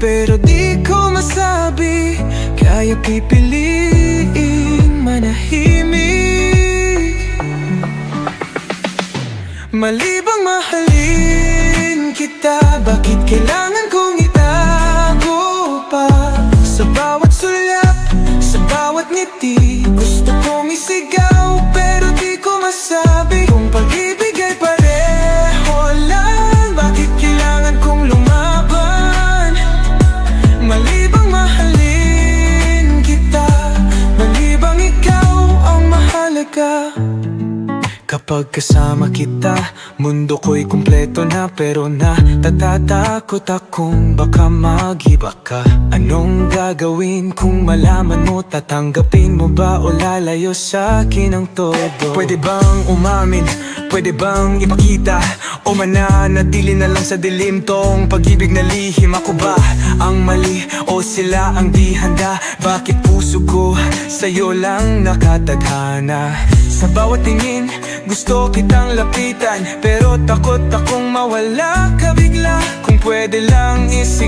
pero di ko masabi. Kaya pipiliing manahimik. Mali bang mahalin kita? Bakit kailangan kong itago pa? Sa bawat sulyap, sa bawat ngiti, gusto kong isigaw pero di ko masabi. Kung pag-ibig ay pareho lang, bakit kailangan kong lumaban? Mali bang mahalin kita? Mali bang ikaw ang mahalaga? Kapag kasama kita, mundo ko'y kumpleto na. Pero natatakot akong baka mag-iba ka. Anong gagawin kung malaman mo? Tatanggapin mo ba o lalayo sa akin ang todo? Pwede bang umamin? Pwede bang ipakita? O mananatili na lang sa dilim tong pag-ibig na lihim? Ako ba ang mali o sila ang di handa? Bakit puso ko sa'yo lang nakatadhana? Sa bawat tingin, gusto kitang lapitan, pero takot akong mawala ka bigla. Kung pwede lang isigaw